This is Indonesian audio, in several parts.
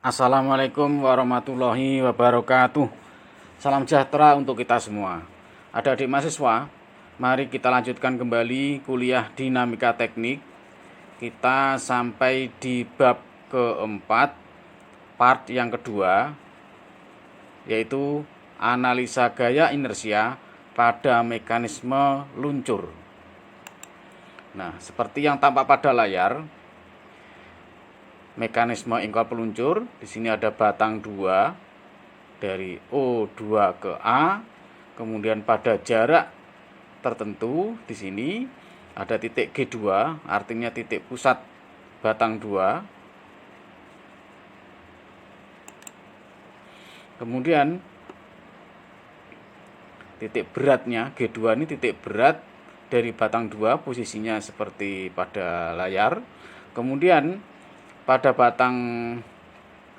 Assalamualaikum warahmatullahi wabarakatuh. Salam sejahtera untuk kita semua. Adik-adik mahasiswa, mari kita lanjutkan kembali kuliah dinamika teknik. Kita sampai di bab keempat, part yang kedua, yaitu analisa gaya inersia pada mekanisme luncur. Nah, seperti yang tampak pada layar, mekanisme engkol peluncur, di sini ada batang 2 dari O2 ke A, kemudian pada jarak tertentu di sini ada titik G2, artinya titik pusat batang 2. Kemudian titik beratnya G2 ini titik berat dari batang 2, posisinya seperti pada layar. Kemudian pada batang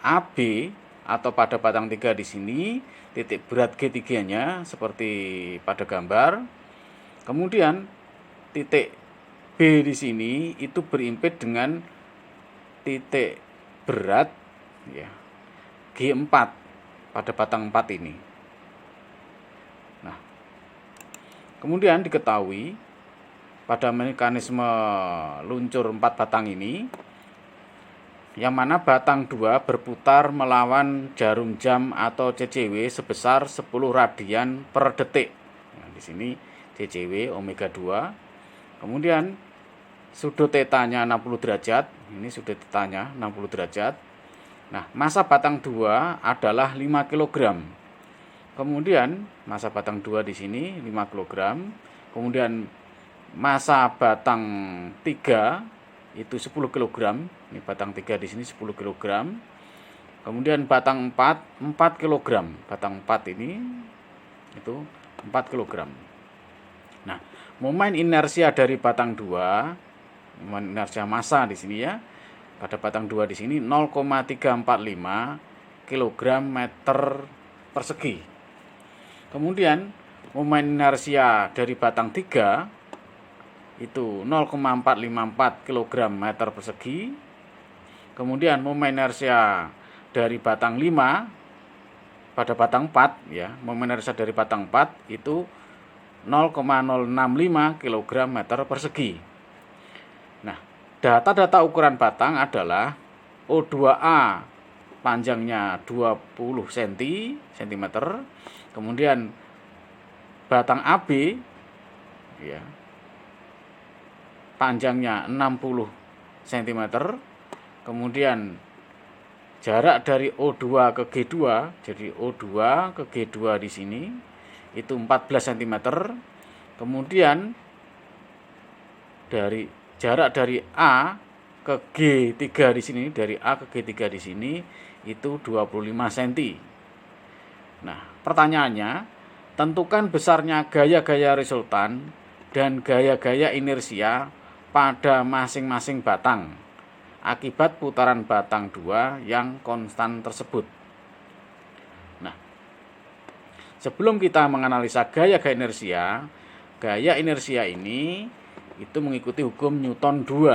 AB atau pada batang 3 di sini titik berat G3-nya seperti pada gambar. Kemudian titik B di sini itu berimpit dengan titik berat ya, G4 pada batang 4 ini. Nah, kemudian diketahui pada mekanisme luncur 4 batang ini, yang mana batang 2 berputar melawan jarum jam atau CCW sebesar 10 radian per detik. Nah, di sini CCW omega 2. Kemudian sudut tetanya 60 derajat. Ini sudut tetanya 60 derajat. Nah, massa batang 2 adalah 5 kg. Kemudian massa batang 2 di sini 5 kg. Kemudian massa batang 3 itu 10 kg. Ini batang 3 di sini 10 kg. Kemudian batang 4 kg. Batang 4 ini itu 4 kg. Nah, momen inersia dari batang 2, momen inersia massa di sini ya, pada batang 2 di sini 0,345 kg meter persegi. Kemudian momen inersia dari batang 3 itu 0,454 kg meter persegi. Kemudian momen inersia dari batang 5 pada batang 4 ya, momen inersia dari batang 4 itu 0,065 kg meter persegi. Nah, data-data ukuran batang adalah O2A panjangnya 20 cm, kemudian batang AB ya, panjangnya 60 cm, kemudian jarak dari O2 ke G2, jadi O2 ke G2 di sini itu 14 cm, kemudian dari jarak dari A ke G3 di sini, dari A ke G3 di sini itu 25 cm. Nah, pertanyaannya, tentukan besarnya gaya-gaya resultan dan gaya-gaya inersia pada masing-masing batang akibat putaran batang 2 yang konstan tersebut. Nah, sebelum kita menganalisa gaya inersia ini itu mengikuti hukum Newton 2.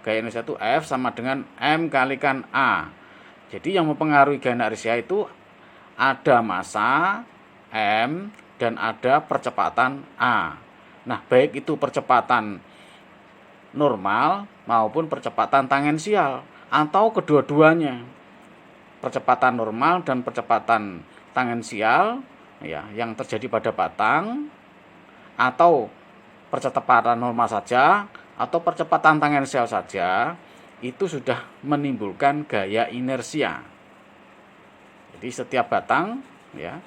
Gaya inersia itu F sama dengan M kalikan A. Jadi yang mempengaruhi gaya inersia itu ada massa M dan ada percepatan A. Nah, baik itu percepatan normal maupun percepatan tangensial atau kedua-duanya. Percepatan normal dan percepatan tangensial ya, yang terjadi pada batang, atau percepatan normal saja atau percepatan tangensial saja, itu sudah menimbulkan gaya inersia. Jadi setiap batang ya,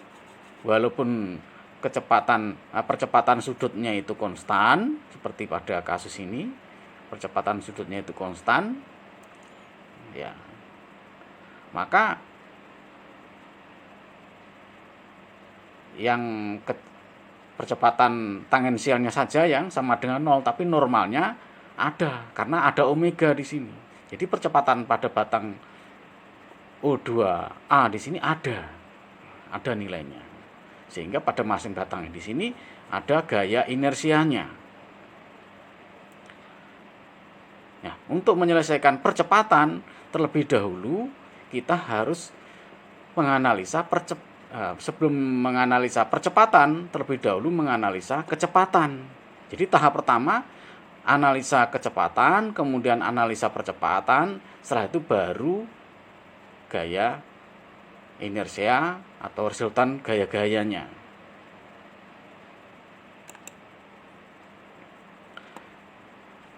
walaupun percepatan sudutnya itu konstan, seperti pada kasus ini, percepatan sudutnya itu konstan ya, maka yang percepatan tangensialnya saja yang sama dengan 0, tapi normalnya ada karena ada omega di sini. Jadi percepatan pada batang O2A di sini ada nilainya. Sehingga pada masing batang di sini ada gaya inersianya. Nah, untuk menyelesaikan percepatan terlebih dahulu kita harus sebelum menganalisa percepatan, terlebih dahulu menganalisa kecepatan. Jadi tahap pertama analisa kecepatan, kemudian analisa percepatan, setelah itu baru gaya inersia atau resultan gaya-gayanya.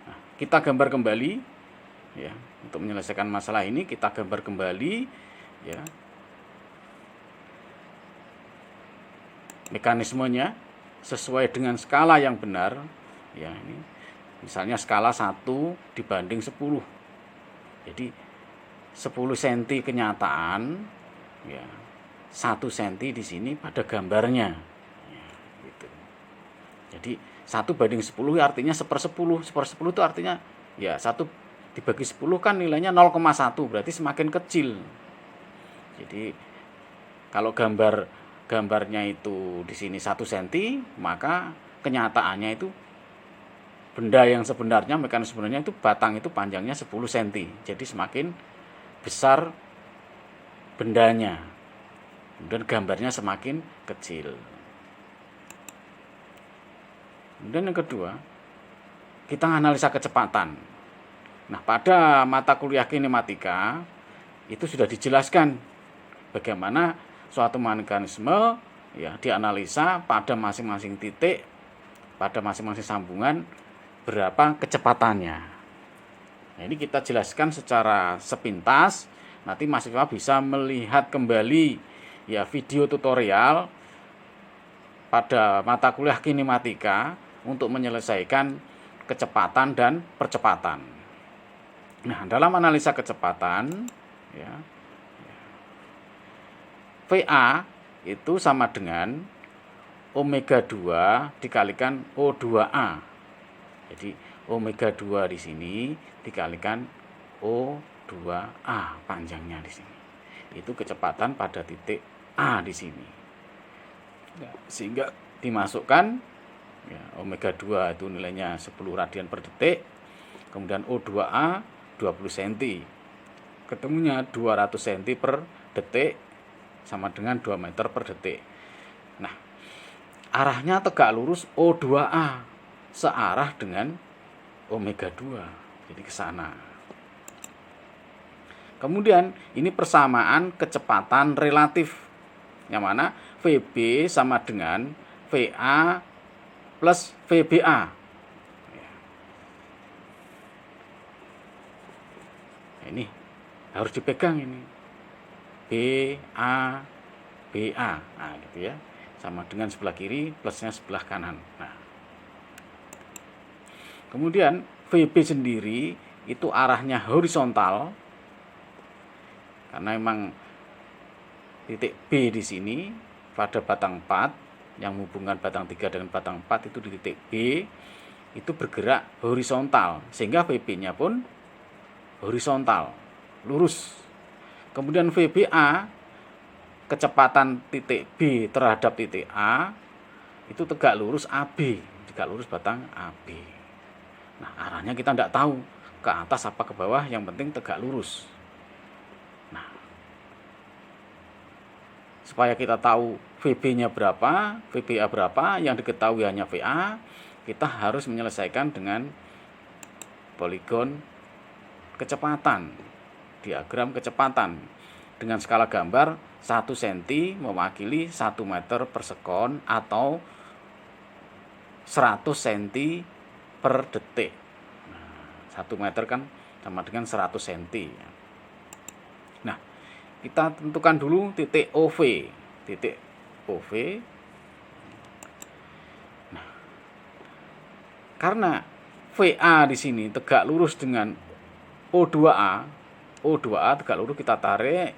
Nah, kita gambar kembali ya, untuk menyelesaikan masalah ini kita gambar kembali ya. Mekanismenya sesuai dengan skala yang benar ya, ini misalnya skala 1 dibanding 10. Jadi 10 cm kenyataan ya, 1 cm di sini pada gambarnya ya, gitu. Jadi 1 banding 10 artinya 1/10. 1/10 itu artinya ya 1 dibagi 10 kan nilainya 0,1, berarti semakin kecil. Jadi kalau gambarnya itu di sini 1 cm, maka kenyataannya itu benda yang sebenarnya, mekanisme sebenarnya itu batang itu panjangnya 10 cm. Jadi semakin besar bendanya, dan gambarnya semakin kecil. Kemudian yang kedua, kita analisa kecepatan. Nah, pada mata kuliah kinematika itu sudah dijelaskan bagaimana suatu mekanisme ya dianalisa pada masing-masing titik, pada masing-masing sambungan berapa kecepatannya. Nah, ini kita jelaskan secara sepintas. Nanti mahasiswa bisa melihat kembali ya video tutorial pada mata kuliah kinematika untuk menyelesaikan kecepatan dan percepatan. Nah, dalam analisa kecepatan ya, VA itu sama dengan omega 2 dikalikan O2A. Jadi omega 2 di sini dikalikan O2A panjangnya di sini. Itu kecepatan pada titik A di sini. Ya, sehingga dimasukkan ya, omega 2 itu nilainya 10 radian per detik. Kemudian O2A 20 cm. Ketemunya 200 cm per detik sama dengan 2 meter per detik. Nah, arahnya tegak lurus O2A searah dengan omega 2. Jadi ke sana. Kemudian ini persamaan kecepatan relatif. Yang mana VB sama dengan VA plus VBA. Ini harus dipegang ini. BA. Nah, gitu ya. Sama dengan sebelah kiri plusnya sebelah kanan. Nah. Kemudian VB sendiri itu arahnya horizontal. Karena memang titik B di sini pada batang 4 yang menghubungkan batang 3 dengan batang 4 itu di titik B itu bergerak horizontal, sehingga VB-nya pun horizontal, lurus. Kemudian VBA, kecepatan titik B terhadap titik A itu tegak lurus AB, tegak lurus batang AB. Nah, arahnya kita tidak tahu ke atas apa ke bawah, yang penting tegak lurus. Nah, supaya kita tahu VB-nya berapa, VBA berapa, yang diketahui hanya VA, kita harus menyelesaikan dengan poligon kecepatan, diagram kecepatan dengan skala gambar 1 cm mewakili 1 meter per sekon atau 100 cm per detik. Nah, 1 meter kan sama dengan 100 cm. Nah, kita tentukan dulu titik OV. Titik OV. Nah, karena VA di sini tegak lurus dengan O2A. O2A tegak lurus, kita tarik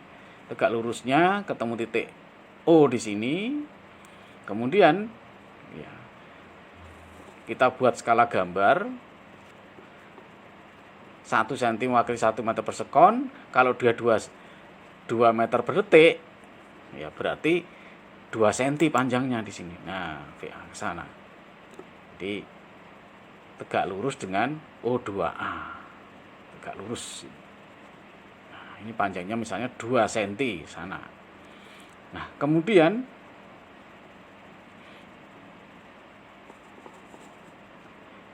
tegak lurusnya ketemu titik O di sini. Kemudian ya, kita buat skala gambar 1 cm mewakili 1 meter per sekon. Kalau dia 2 meter per detik, ya berarti 2 cm panjangnya di sini. Nah, VA ke sana. Jadi tegak lurus dengan O2A. Tegak lurus. Nah, ini panjangnya misalnya 2 cm sana. Nah, kemudian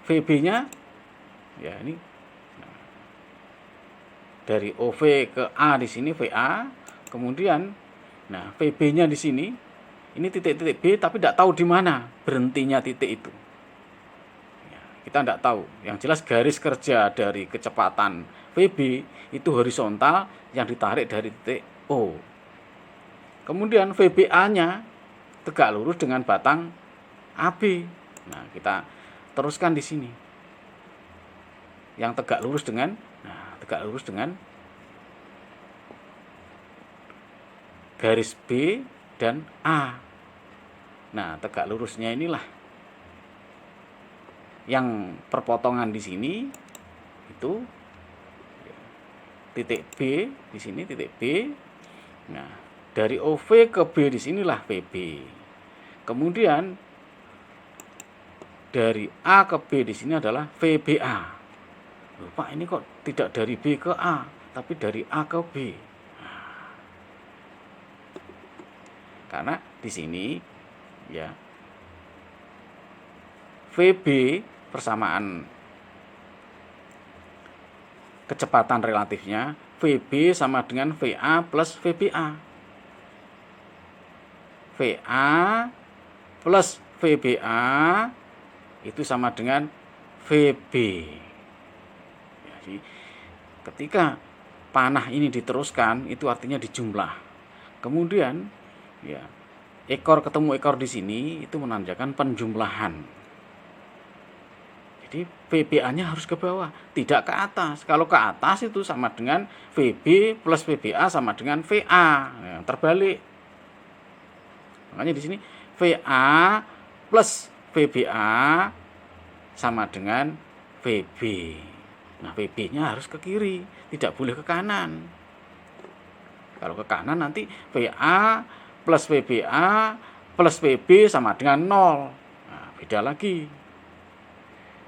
VB-nya ya ini dari OV ke A di sini VA, kemudian nah VB-nya di sini ini titik-titik B tapi tidak tahu di mana berhentinya titik itu. Ya, kita tidak tahu. Yang jelas garis kerja dari kecepatan VB itu horizontal yang ditarik dari titik O. Kemudian VBA-nya tegak lurus dengan batang AB. Nah, kita teruskan di sini. Yang tegak lurus dengan garis B dan A. Nah, tegak lurusnya inilah yang perpotongan di sini itu titik B di sini titik B. Nah, dari OV ke B di sinilah VB. Kemudian dari A ke B di sini adalah VBA. Loh, Pak, ini kok tidak dari B ke A, tapi dari A ke B. Nah, karena di sini ya VB persamaan kecepatan relatifnya VB sama dengan VA plus VBA. VA plus VBA itu sama dengan VB. Jadi ketika panah ini diteruskan itu artinya dijumlah. Kemudian ya ekor ketemu ekor di sini itu menandakan penjumlahan. Jadi VBA-nya harus ke bawah, tidak ke atas. Kalau ke atas itu sama dengan VB plus VBA sama dengan VA. Nah, terbalik. Makanya di sini VA plus VBA sama dengan VB. Nah, VB-nya harus ke kiri, tidak boleh ke kanan. Kalau ke kanan nanti VA plus VBA plus VB sama dengan 0. Nah, beda lagi.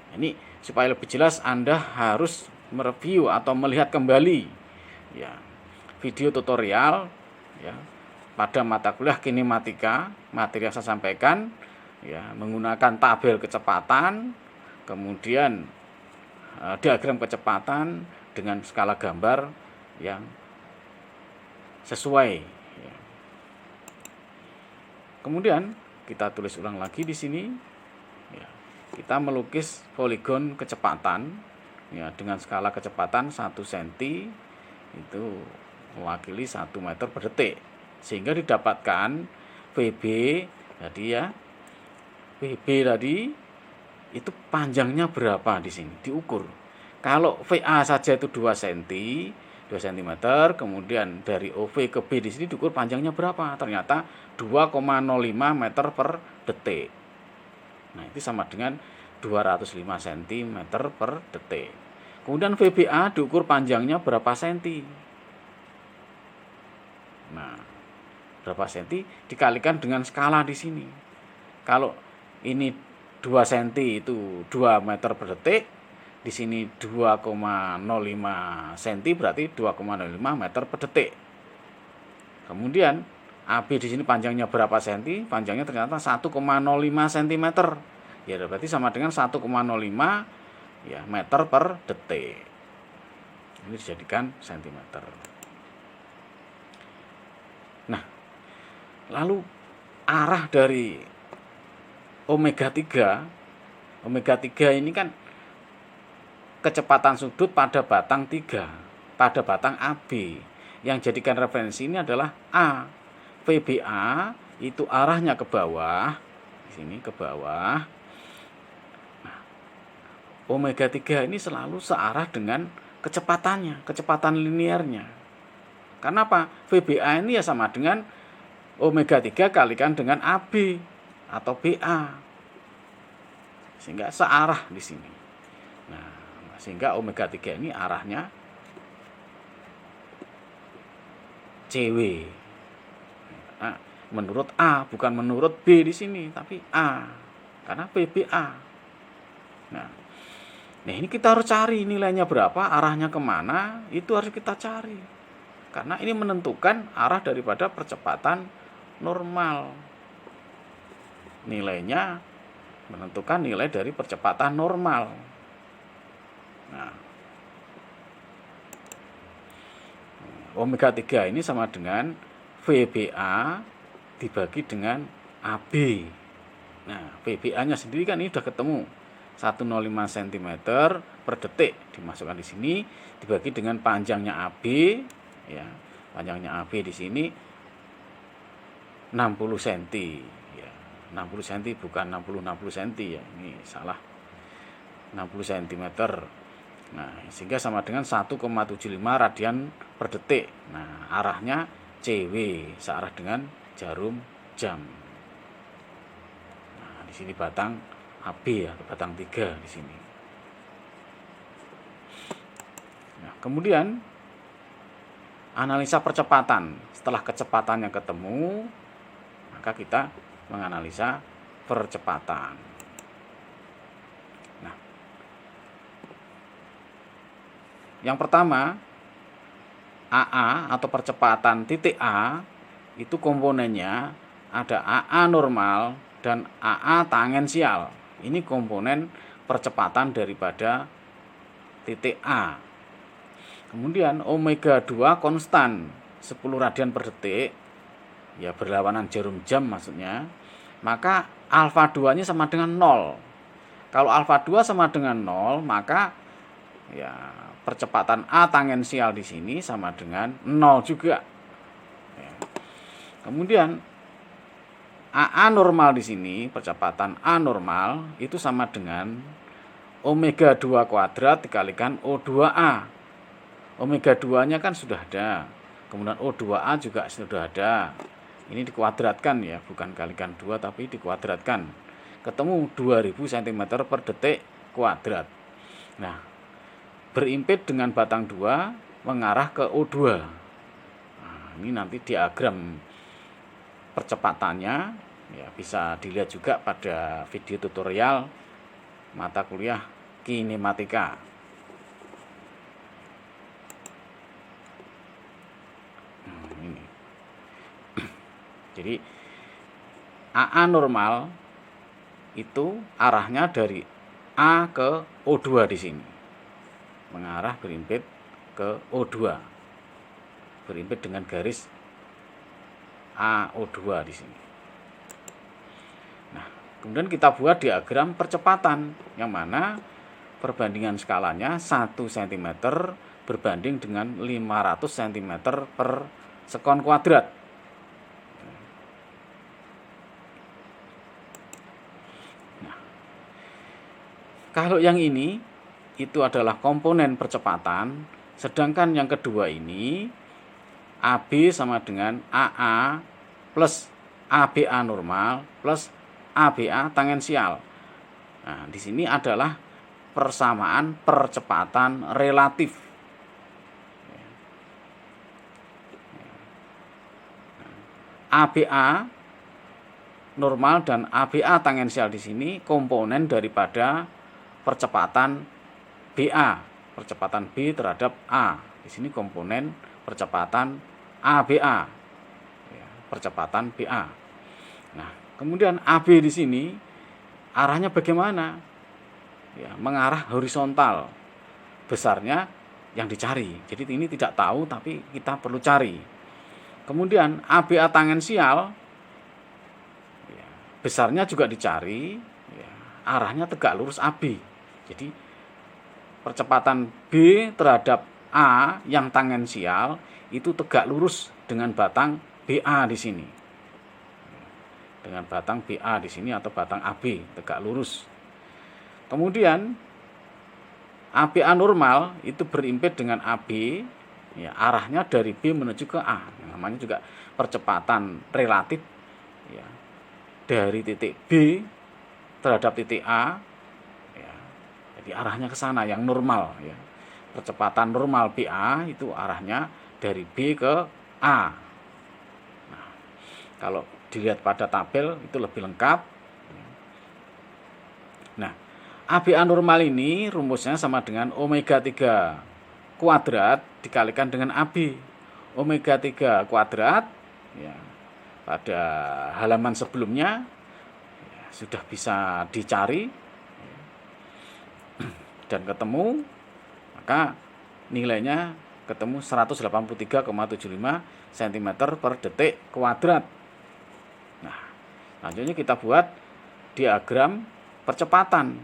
Ini supaya lebih jelas Anda harus mereview atau melihat kembali ya video tutorial ya pada mata kuliah kinematika, materi yang saya sampaikan ya menggunakan tabel kecepatan, kemudian diagram kecepatan dengan skala gambar yang sesuai ya. Kemudian kita tulis ulang lagi di sini ya, kita melukis poligon kecepatan ya dengan skala kecepatan 1 cm itu mewakili 1 meter per detik, sehingga didapatkan VB tadi ya, VB tadi itu panjangnya berapa di sini diukur. Kalau VA saja itu 2 cm, kemudian dari OV ke B di sini diukur panjangnya berapa? Ternyata 2,05 meter per detik. Nah, itu sama dengan 205 cm per detik. Kemudian VBA diukur panjangnya berapa senti. Nah, berapa senti dikalikan dengan skala di sini. Kalau ini 2 cm itu 2 meter per detik, di sini 2,05 cm berarti 2,05 meter per detik. Kemudian AB di sini panjangnya berapa senti? Panjangnya ternyata 1,05 cm. Ya berarti sama dengan 1,05 ya meter per detik. Ini dijadikan sentimeter. Nah, lalu arah dari omega 3. Omega 3 ini kan kecepatan sudut pada batang 3, pada batang AB. Yang jadikan referensi ini adalah A. VBA itu arahnya ke bawah, di sini ke bawah. Nah, omega 3 ini selalu searah dengan kecepatannya, kecepatan linearnya. Karena apa? VBA ini ya sama dengan omega 3 kalikan dengan AB atau BA. Sehingga searah di sini. Nah, sehingga omega 3 ini arahnya CW. Nah, menurut A, bukan menurut B di sini, tapi A. Karena PBA. Nah, ini kita harus cari nilainya berapa, arahnya kemana, itu harus kita cari. Karena ini menentukan arah daripada percepatan normal. Nilainya menentukan nilai dari percepatan normal. Nah, omega 3 ini sama dengan VBA dibagi dengan AB. Nah, VBA-nya sendiri kan ini sudah ketemu. 105 cm per detik dimasukkan di sini dibagi dengan panjangnya AB, ya. Panjangnya AB di sini 60 cm, ya. 60 cm bukan 60 cm ya. Ini salah. 60 cm. Nah, sehingga sama dengan 1,75 radian per detik. Nah, arahnya CW searah dengan jarum jam. Nah, di sini batang AB ya, batang 3 di sini. Nah, kemudian analisa percepatan. Setelah kecepatannya ketemu, maka kita menganalisa percepatan. Nah, yang pertama, AA atau percepatan titik A itu komponennya ada AA normal dan AA tangensial. Ini komponen percepatan daripada titik A. Kemudian omega 2 konstan 10 radian per detik, ya berlawanan jarum jam maksudnya. Maka alfa 2-nya sama dengan 0. Kalau alfa 2 sama dengan 0, maka ya percepatan A tangensial di sini sama dengan 0 juga. Ya. Kemudian AA normal di sini, percepatan A normal itu sama dengan omega 2 kuadrat dikalikan O2A. Omega 2-nya kan sudah ada. Kemudian O2A juga sudah ada. Ini dikuadratkan ya, bukan kalikan 2 tapi dikuadratkan. Ketemu 2000 cm per detik kuadrat. Nah, berimpit dengan batang 2 mengarah ke O2. Nah, ini nanti diagram percepatannya ya bisa dilihat juga pada video tutorial mata kuliah kinematika. Ini. Jadi AA normal itu arahnya dari A ke O2 di sini. Mengarah berimpit ke O2. Berimpit dengan garis AO2 di sini. Nah, kemudian kita buat diagram percepatan yang mana perbandingan skalanya 1 cm berbanding dengan 500 cm per sekon kuadrat. Nah, kalau yang ini itu adalah komponen percepatan, sedangkan yang kedua ini AB sama dengan AA plus ABA normal plus ABA tangensial. Nah, di sini adalah persamaan percepatan relatif. ABA normal dan ABA tangensial di sini komponen daripada percepatan BA, percepatan B terhadap A. Di sini komponen percepatan ABA, ya, percepatan BA. Nah, kemudian AB di sini arahnya bagaimana? Ya, mengarah horizontal. Besarnya yang dicari. Jadi ini tidak tahu tapi kita perlu cari. Kemudian ABA tangensial, ya, besarnya juga dicari, ya, arahnya tegak lurus AB. Jadi percepatan B terhadap A yang tangensial itu tegak lurus dengan batang BA di sini. Dengan batang BA di sini atau batang AB tegak lurus. Kemudian ABA normal itu berimpit dengan AB, ya, arahnya dari B menuju ke A. Namanya juga percepatan relatif, ya, dari titik B terhadap titik A, ya, jadi arahnya ke sana yang normal, ya. Percepatan normal BA itu arahnya dari B ke A. Nah, kalau dilihat pada tabel itu lebih lengkap. Nah, ABA normal ini rumusnya sama dengan omega 3 kuadrat dikalikan dengan AB. omega 3 kuadrat ya, pada halaman sebelumnya ya, sudah bisa dicari dan ketemu, maka nilainya ketemu 183,75 cm per detik kuadrat. Nah, selanjutnya kita buat diagram percepatan,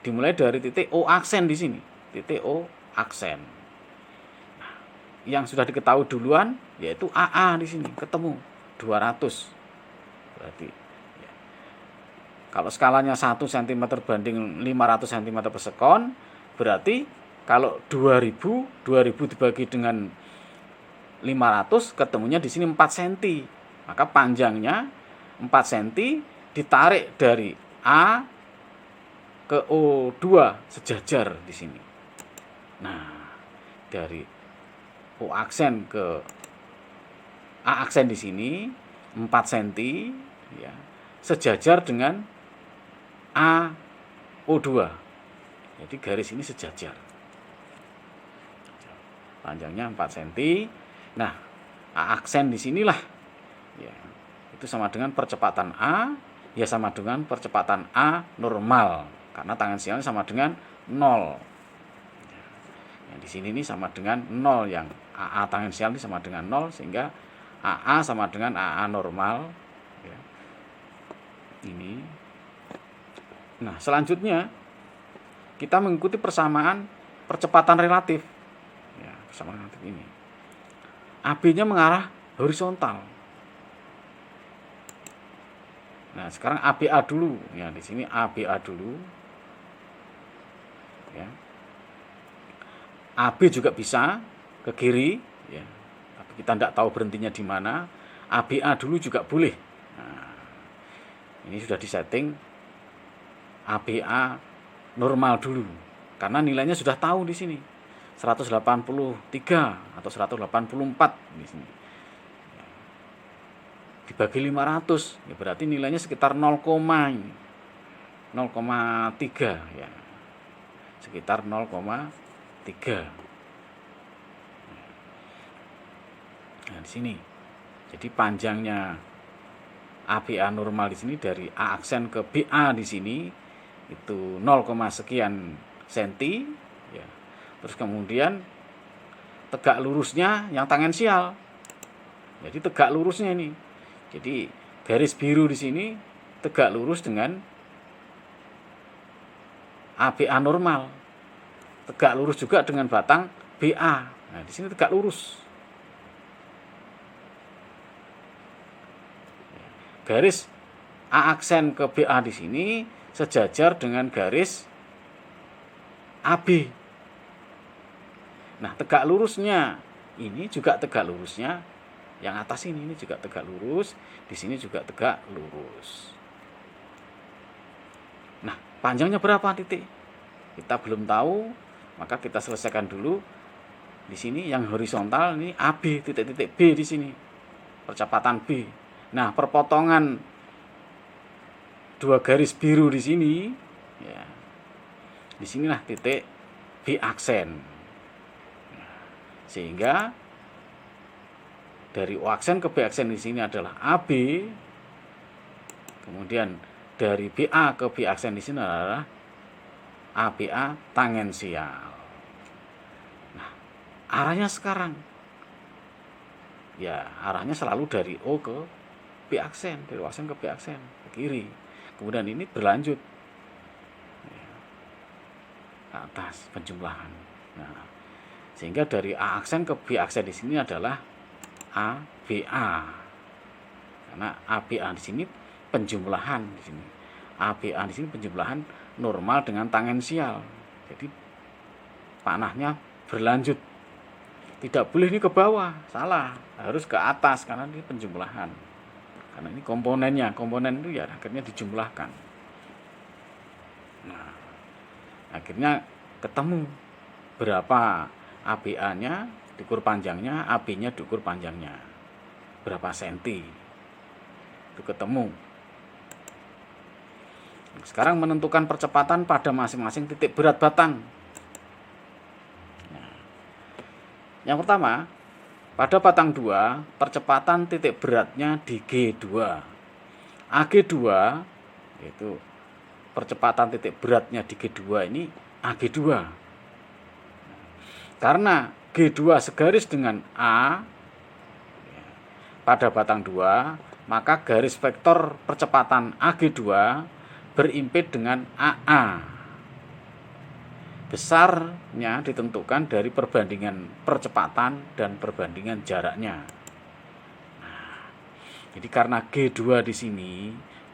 dimulai dari titik O aksen di sini, titik O aksen. Nah, yang sudah diketahui duluan yaitu AA di sini ketemu 200. Berarti ya, kalau skalanya 1 cm banding 500 cm per sekon, berarti kalau 2000 dibagi dengan 500 ketemunya di sini 4 cm. Maka panjangnya 4 cm ditarik dari A ke O2 sejajar di sini. Nah, dari O aksen ke A aksen di sini 4 cm ya, sejajar dengan AO2. Jadi garis ini sejajar. Panjangnya 4 cm. Nah, A aksen di sinilah ya, itu sama dengan percepatan A, ya sama dengan percepatan A normal karena tangensialnya sama dengan 0. Yang di sini ini sama dengan 0, yang AA tangensial ini sama dengan 0, sehingga AA sama dengan AA normal ya. Ini. Nah, selanjutnya kita mengikuti persamaan percepatan relatif. Ya, persamaan relatif ini. AB-nya mengarah horizontal. Nah, sekarang ABA dulu. Ya, di sini ABA dulu. Ya. AB juga bisa ke kiri, ya. Tapi kita tidak tahu berhentinya di mana. ABA dulu juga boleh. Nah, ini sudah disetting ABA normal dulu. Karena nilainya sudah tahu di sini. 183 atau 184 di sini. Dibagi 500 ya berarti nilainya sekitar 0,3 ya. Sekitar 0,3. Nah, di sini. Jadi panjangnya ABA normal di sini dari A aksen ke BA di sini itu 0, sekian senti ya. Terus kemudian tegak lurusnya yang tangensial. Jadi tegak lurusnya ini. Jadi garis biru di sini tegak lurus dengan ABA normal. Tegak lurus juga dengan batang BA. Nah, di sini tegak lurus. Garis A aksen ke BA di sini sejajar dengan garis AB. Nah, tegak lurusnya ini juga tegak lurusnya yang atas ini juga tegak lurus, di sini juga tegak lurus. Nah, panjangnya berapa titik? Kita belum tahu, maka kita selesaikan dulu. Di sini yang horizontal ini AB, titik-titik B di sini. Percepatan B. Nah, perpotongan dua garis biru di sini ya. Di sinilah titik B aksen. Sehingga dari O aksen ke B aksen di sini adalah AB. Kemudian dari BA ke B aksen di sini adalah ABA tangensial. Nah, arahnya sekarang ya arahnya selalu dari O ke B aksen, dari O aksen ke B aksen ke kiri. Kemudian ini berlanjut ya, ke atas penjumlahan. Nah, sehingga dari A aksen ke B aksen di sini adalah ABA. Karena ABA di sini penjumlahan di sini. ABA di sini penjumlahan normal dengan tangensial. Jadi panahnya berlanjut. Tidak boleh ini ke bawah, salah. Harus ke atas karena ini penjumlahan. Karena ini komponennya, komponen itu ya akhirnya dijumlahkan. Nah, akhirnya ketemu berapa ABA-nya, diukur panjangnya, AB-nya diukur panjangnya. Berapa senti. Itu ketemu. Sekarang menentukan percepatan pada masing-masing titik berat batang. Nah, yang pertama, Pada batang 2, percepatan titik beratnya di G2. AG2 yaitu percepatan titik beratnya di G2 ini AG2. Karena G2 segaris dengan A pada batang 2, maka garis vektor percepatan AG2 berimpit dengan AA. Besarnya ditentukan dari perbandingan percepatan dan perbandingan jaraknya. Nah, jadi karena G2 di sini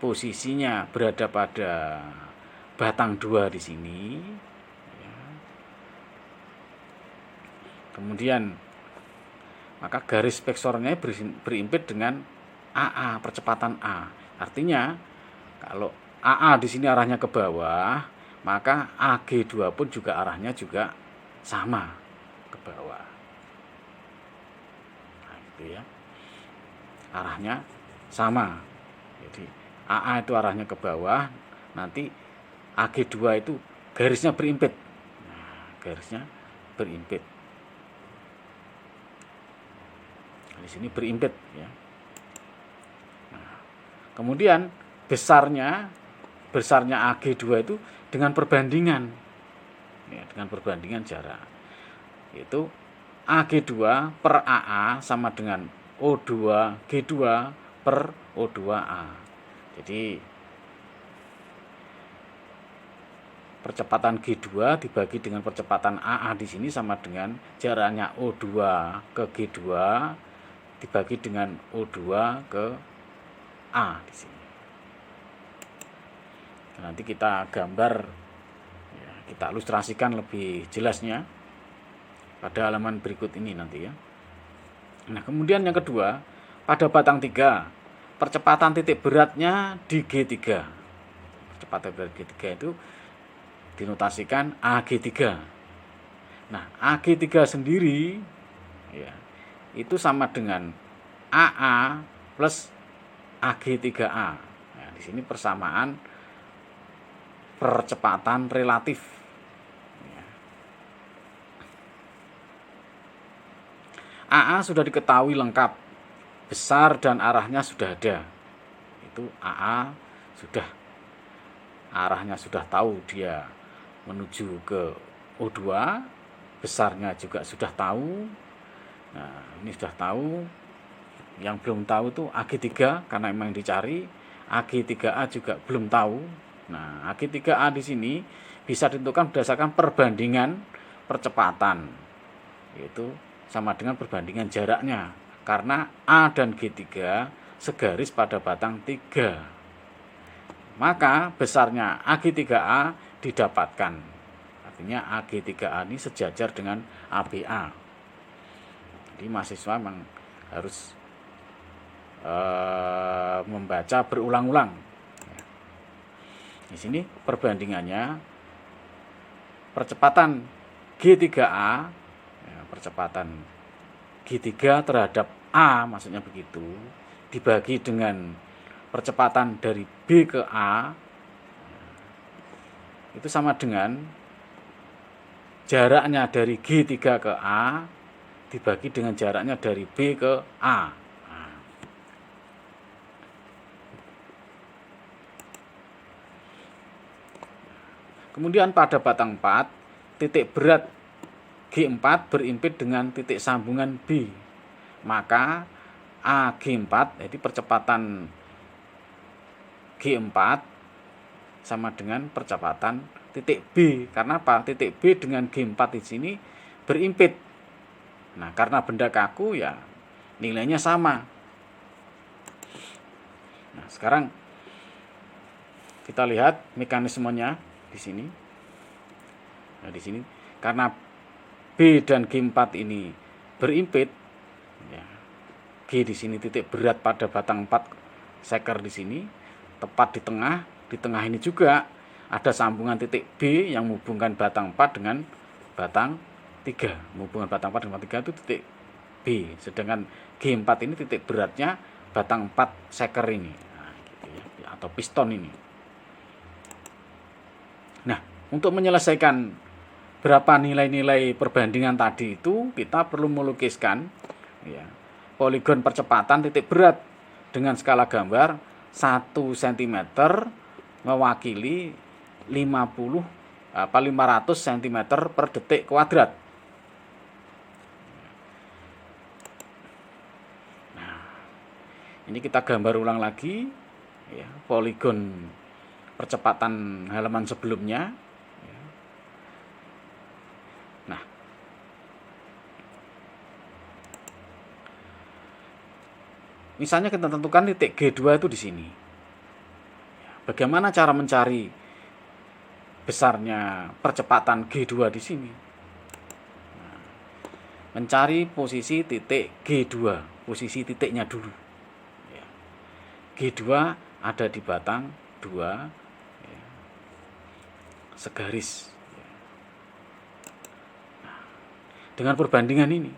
posisinya berada pada batang 2 di sini, ya. Kemudian maka garis vektornya berimpit dengan AA, percepatan A. Artinya kalau AA di sini arahnya ke bawah, maka AG2 pun juga arahnya juga sama ke bawah. Nah, gitu ya. Arahnya sama. Jadi AA itu arahnya ke bawah, nanti AG2 itu garisnya berimpit. Nah, garisnya berimpit. Di sini berimpit ya. Nah, kemudian besarnya AG2 itu dengan perbandingan ya, dengan perbandingan jarak. Itu AG2 per AA sama dengan O2 G2 per O2A. Jadi percepatan G2 dibagi dengan percepatan AA di sini sama dengan jaraknya O2 ke G2 dibagi dengan O2 ke A di sini. Nanti kita gambar, ya, kita ilustrasikan lebih jelasnya pada halaman berikut ini nanti ya. Nah, kemudian yang kedua, pada batang 3, percepatan titik beratnya di G3. Percepatan berat G3 itu dinotasikan AG3. Nah, AG3 sendiri ya, itu sama dengan AA plus AG3A. Nah, di sini persamaan percepatan relatif. Ya. AA sudah diketahui lengkap, besar dan arahnya sudah ada. Itu AA sudah arahnya sudah tahu, dia menuju ke O2, besarnya juga sudah tahu. Nah, ini sudah tahu. Yang belum tahu itu AG3 karena memang dicari. AG3A juga belum tahu. Nah, AG3A di sini bisa ditentukan berdasarkan perbandingan percepatan, yaitu sama dengan perbandingan jaraknya. Karena A dan G3 segaris pada batang 3. Maka besarnya AG3A didapatkan. Artinya AG3A ini sejajar dengan ABA. Jadi mahasiswa memang harus membaca berulang-ulang. Di sini perbandingannya percepatan G3A, ya, percepatan G3 terhadap A, maksudnya begitu, dibagi dengan percepatan dari B ke A, itu sama dengan jaraknya dari G3 ke A dibagi dengan jaraknya dari B ke A. Kemudian pada batang 4, titik berat G4 berimpit dengan titik sambungan B. Maka AG4, jadi percepatan G4 sama dengan percepatan titik B. Karena apa? Titik B dengan G4 di sini berimpit. Nah, karena benda kaku ya nilainya sama. Nah, sekarang kita lihat mekanismenya di sini. Nah, di sini karena B dan G4 ini berimpit, ya, G di sini titik berat pada batang 4 seker di sini, tepat di tengah ini juga ada sambungan titik B yang menghubungkan batang 4 dengan batang 3. Menghubungkan batang 4 dengan batang 3 itu titik B. Sedangkan G4 ini titik beratnya batang 4 seker ini. Nah, gitu ya, atau piston ini. Nah, untuk menyelesaikan berapa nilai-nilai perbandingan tadi itu, kita perlu melukiskan ya, poligon percepatan titik berat dengan skala gambar 1 cm mewakili 500 cm per detik kuadrat. Nah, ini kita gambar ulang lagi ya, poligon percepatan halaman sebelumnya. Nah, misalnya kita tentukan titik G2 itu di sini. Bagaimana cara mencari besarnya percepatan G2 di sini? Nah, mencari posisi titik G2, posisi titiknya dulu. G2 ada di batang 2, segaris. Nah, dengan perbandingan ini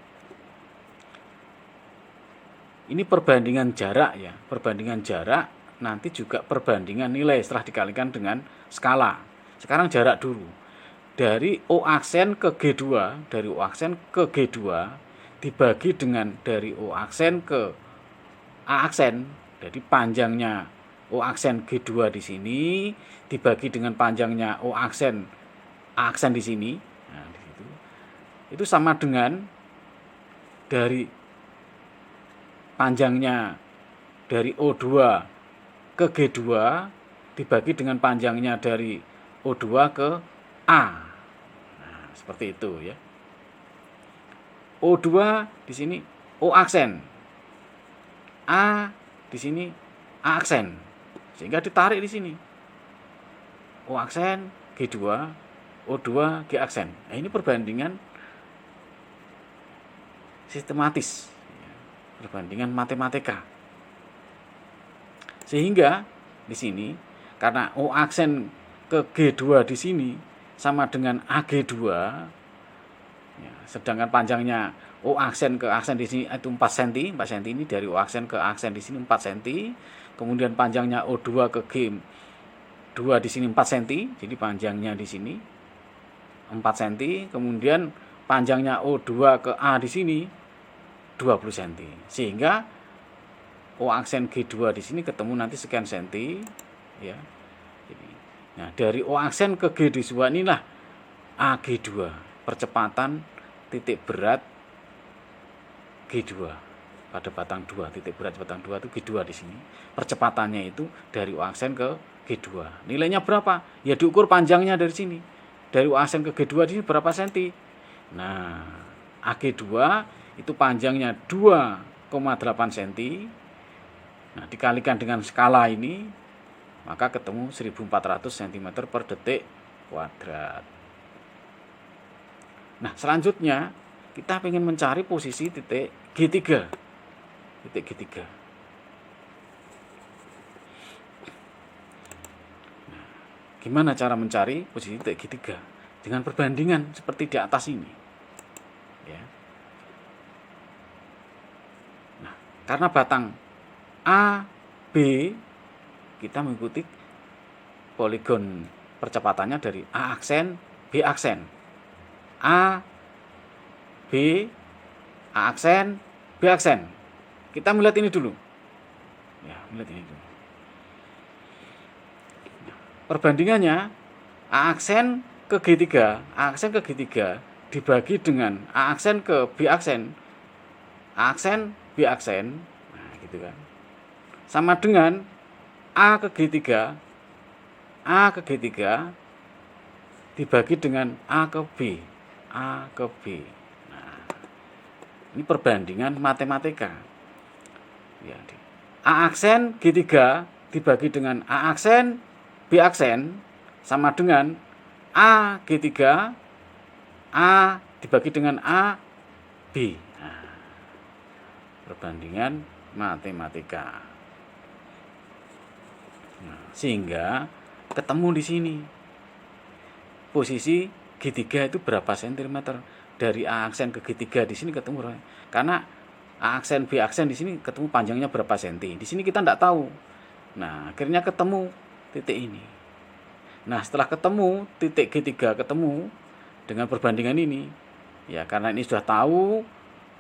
perbandingan jarak ya, perbandingan jarak, nanti juga perbandingan nilai setelah dikalikan dengan skala. Sekarang jarak dulu. Dari O aksen ke G2, dari O aksen ke G2 dibagi dengan dari O aksen ke A aksen. Jadi panjangnya O aksen G2 di sini dibagi dengan panjangnya O aksen A aksen di sini. Nah, di situ. Itu sama dengan dari panjangnya dari O2 ke G2 dibagi dengan panjangnya dari O2 ke A. Nah, seperti itu ya. O2 di sini O aksen. A di sini A aksen. Sehingga ditarik di sini. O aksen G2, O2 G aksen. Nah, ini perbandingan sistematis. Perbandingan matematika. Sehingga di sini karena O aksen ke G2 di sini sama dengan AG2 ya, sedangkan panjangnya O aksen ke aksen di sini itu 4 cm. 4 cm ini dari O aksen ke aksen di sini 4 cm. Kemudian panjangnya O2 ke G2 di sini 4 cm. Jadi panjangnya di sini 4 cm. Kemudian panjangnya O2 ke A di sini 20 cm. Sehingga O aksen G2 di sini ketemu nanti sekian senti ya. Jadi, nah, dari O aksen ke G2 inilah AG2, percepatan titik berat G2 pada batang 2, titik berat batang 2 itu G2 di sini. Percepatannya itu dari O aksen ke G2. Nilainya berapa? Ya diukur panjangnya dari sini. Dari O aksen ke G2 di sini berapa senti? Nah, AG2 itu panjangnya 2,8 cm. Nah, dikalikan dengan skala ini, maka ketemu 1400 cm per detik kuadrat. Nah, selanjutnya kita ingin mencari posisi titik G3. Titik G3. Nah, gimana cara mencari posisi titik G3? Dengan perbandingan seperti di atas ini. Ya. Nah, karena batang A, B, kita mengikuti poligon percepatannya dari A aksen, B aksen. A, B, A aksen, B aksen. Kita melihat ini dulu. Ya, melihat ini dulu. Perbandingannya A aksen ke G3, A aksen ke G3 dibagi dengan A aksen ke B aksen, A aksen, B aksen. Nah, gitu kan. Sama dengan A ke G3, A ke G3 dibagi dengan A ke B, A ke B. Nah, ini perbandingan matematika. Ya, A aksen G3 dibagi dengan A aksen B aksen sama dengan A G3, A dibagi dengan A B. Nah, perbandingan matematika. Nah, sehingga ketemu di sini posisi G3 itu berapa sentimeter dari A aksen ke G3 di sini ketemu, karena A aksen B aksen di sini ketemu panjangnya berapa senti. Di sini kita tidak tahu. Nah, akhirnya ketemu titik ini. Nah, setelah ketemu titik G3 ketemu dengan perbandingan ini, ya karena ini sudah tahu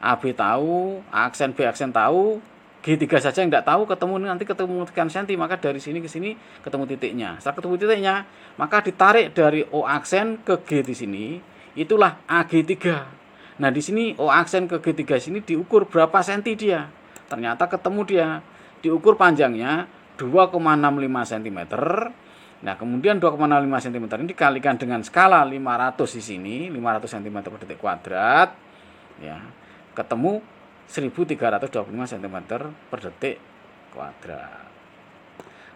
AB tahu, aksen B aksen tahu, G3 saja yang tidak tahu, nanti ketemu sekian senti, maka dari sini ke sini ketemu titiknya. Setelah ketemu titiknya, maka ditarik dari O aksen ke G di sini, itulah AG3. Nah, di sini O aksen ke G3 sini diukur berapa senti dia. Ternyata ketemu dia. Diukur panjangnya 2,65 cm. Nah, kemudian 2,65 cm ini dikalikan dengan skala 500 di sini, 500 cm per detik kuadrat, ya, ketemu 1325 cm per detik kuadrat.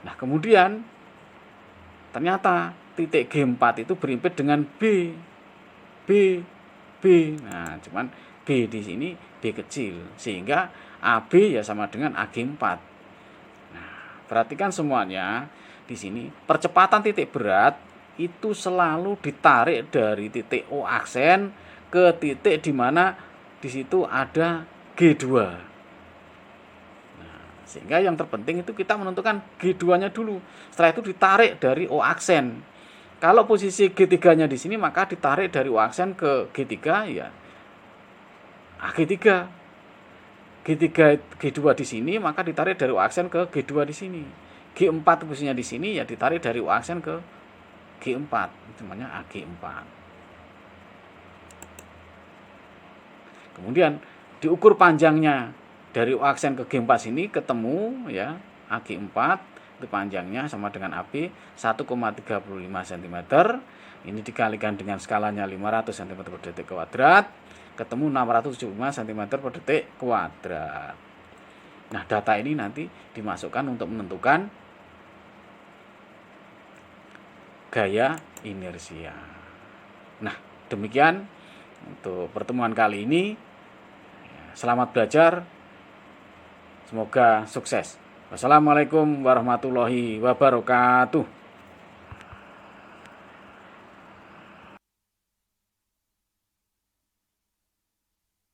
Nah, kemudian ternyata titik G4 itu berimpit dengan B. Nah, cuman B di sini B kecil, sehingga AB ya sama dengan AG4. Nah, perhatikan semuanya di sini, percepatan titik berat itu selalu ditarik dari titik O aksen ke titik di mana di situ ada G2. Nah, sehingga yang terpenting itu kita menentukan G2-nya dulu. Setelah itu ditarik dari O aksen. Kalau posisi G3-nya di sini, maka ditarik dari O aksen ke G3 ya AG3. G2 di sini, maka ditarik dari O aksen ke G2 di sini. G4 posisinya di sini ya ditarik dari O aksen ke G4, namanya AG4. Kemudian diukur panjangnya dari O aksen ke G4 sini ketemu ya AG4, itu panjangnya sama dengan AB 1,35 cm. Ini dikalikan dengan skalanya 500 cm per detik kuadrat, ketemu 675 cm per detik kuadrat. Nah, data ini nanti dimasukkan untuk menentukan gaya inersia. Nah, demikian untuk pertemuan kali ini. Selamat belajar. Semoga sukses. Wassalamualaikum warahmatullahi wabarakatuh.